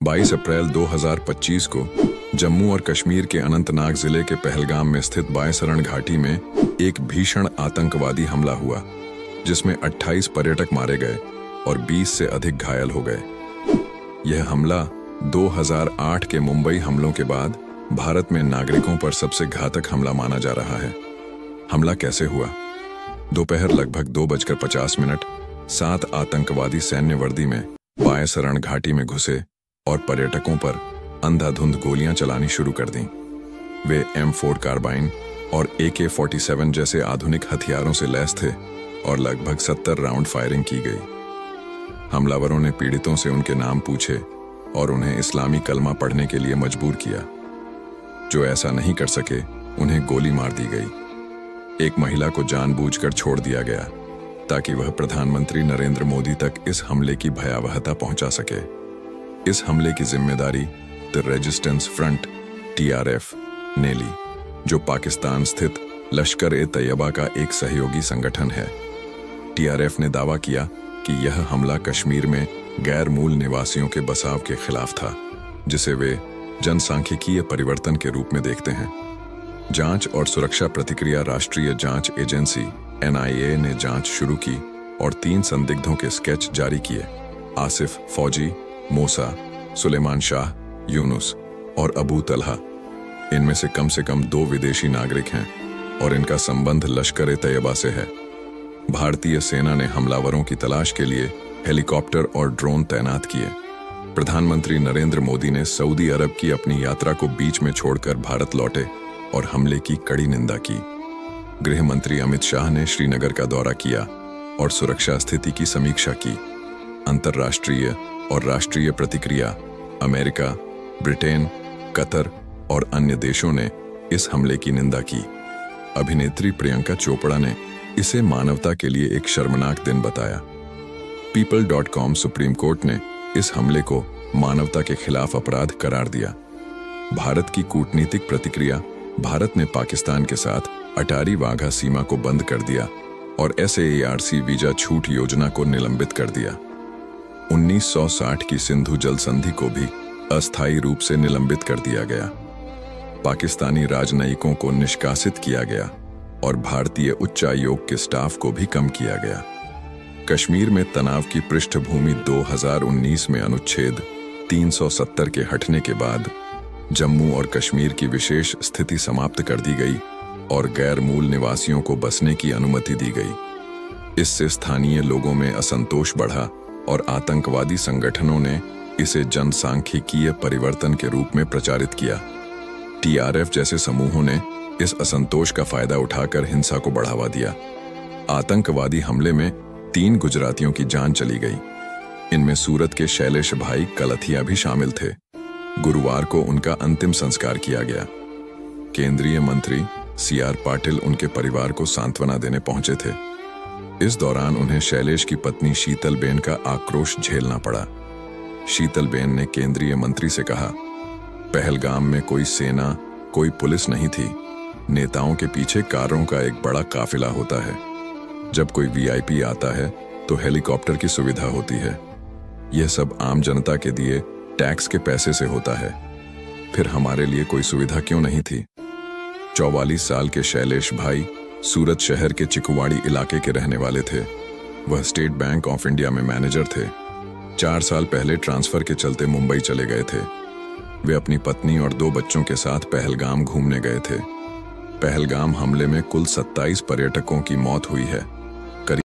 22 अप्रैल 2025 को जम्मू और कश्मीर के अनंतनाग जिले के पहलगाम में स्थित बाएसरण घाटी में एक भीषण आतंकवादी हमला हुआ, जिसमें 28 पर्यटक मारे गए और 20 से अधिक घायल हो गए। यह हमला 2008 के मुंबई हमलों के बाद भारत में नागरिकों पर सबसे घातक हमला माना जा रहा है। हमला कैसे हुआ? दोपहर लगभग 2:50 7 आतंकवादी सैन्य वर्दी में बाएसरण घाटी में घुसे और पर्यटकों पर अंधाधुंध गोलियां चलानी शुरू कर दी। वे M4 कार्बाइन और AK-47 जैसे आधुनिक हथियारों से लैस थे और लगभग 70 राउंड फायरिंग की गई। हमलावरों ने पीड़ितों से उनके नाम पूछे और उन्हें इस्लामी कलमा पढ़ने के लिए मजबूर किया। जो ऐसा नहीं कर सके, उन्हें गोली मार दी गई। एक महिला को जानबूझकर छोड़ दिया गया ताकि वह प्रधानमंत्री नरेंद्र मोदी तक इस हमले की भयावहता पहुंचा सके। इस हमले की जिम्मेदारी द रेजिस्टेंस फ्रंट TRF ने ली, जो पाकिस्तान स्थित लश्कर-ए-तैयबा का एक सहयोगी संगठन है। TRF ने दावा किया कि यह हमला कश्मीर में गैर मूल निवासियों के बसाव के खिलाफ था, जिसे वे जनसांख्यिकीय परिवर्तन के रूप में देखते हैं। जांच और सुरक्षा प्रतिक्रिया राष्ट्रीय जांच एजेंसी NIA ने जांच शुरू की और 3 संदिग्धों के स्केच जारी किए। आसिफ फौजी, मूसा, सुलेमान शाह, यूनुस और अबू तलहा। इनमें से कम 2 विदेशी नागरिक हैं और इनका संबंध लश्कर-ए-तैयबा से है। भारतीय सेना ने हमलावरों की तलाश के लिए हेलीकॉप्टर और ड्रोन तैनात किए। प्रधानमंत्री नरेंद्र मोदी ने सऊदी अरब की अपनी यात्रा को बीच में छोड़कर भारत लौटे और हमले की कड़ी निंदा की। गृह मंत्री अमित शाह ने श्रीनगर का दौरा किया और सुरक्षा स्थिति की समीक्षा की। अंतर्राष्ट्रीय और राष्ट्रीय प्रतिक्रिया अमेरिका, ब्रिटेन, कतर और अन्य देशों ने इस हमले की निंदा की। अभिनेत्री प्रियंका चोपड़ा ने इसे मानवता के लिए एक शर्मनाक दिन बताया। people.com सुप्रीम कोर्ट ने इस हमले को मानवता के खिलाफ अपराध करार दिया। भारत की कूटनीतिक प्रतिक्रिया: भारत ने पाकिस्तान के साथ अटारी वाघा सीमा को बंद कर दिया और SAARC वीजा छूट योजना को निलंबित कर दिया। 1960 की सिंधु जल संधि को भी अस्थायी रूप से निलंबित कर दिया गया। पाकिस्तानी राजनयिकों को निष्कासित किया गया और भारतीय उच्चायोग के स्टाफ को भी कम किया गया। कश्मीर में तनाव की पृष्ठभूमि 2019 में अनुच्छेद 370 के हटने के बाद जम्मू और कश्मीर की विशेष स्थिति समाप्त कर दी गई और गैर मूल निवासियों को बसने की अनुमति दी गई। इससे स्थानीय लोगों में असंतोष बढ़ा और आतंकवादी संगठनों ने इसे जनसांख्यिकीय परिवर्तन के रूप में प्रचारित किया। TRF जैसे समूहों ने इस असंतोष का फायदा उठाकर हिंसा को बढ़ावा दिया। आतंकवादी हमले में 3 गुजरातियों की जान चली गई। इनमें सूरत के शैलेश भाई कलथिया भी शामिल थे। गुरुवार को उनका अंतिम संस्कार किया गया। केंद्रीय मंत्री CR पाटिल उनके परिवार को सांत्वना देने पहुंचे थे। इस दौरान उन्हें शैलेश की पत्नी शीतलबेन का आक्रोश झेलना पड़ा। शीतलबेन ने केंद्रीय मंत्री से कहा, पहलगाम में कोई सेना, कोई पुलिस नहीं थी। नेताओं के पीछे कारों का एक बड़ा काफिला होता है। जब कोई VIP आता है तो हेलीकॉप्टर की सुविधा होती है। यह सब आम जनता के दिए टैक्स के पैसे से होता है। फिर हमारे लिए कोई सुविधा क्यों नहीं थी? 44 साल के शैलेश भाई सूरत शहर के चिकुवाड़ी इलाके के रहने वाले थे। वह स्टेट बैंक ऑफ इंडिया में मैनेजर थे। 4 साल पहले ट्रांसफर के चलते मुंबई चले गए थे। वे अपनी पत्नी और 2 बच्चों के साथ पहलगाम घूमने गए थे। पहलगाम हमले में कुल 27 पर्यटकों की मौत हुई है।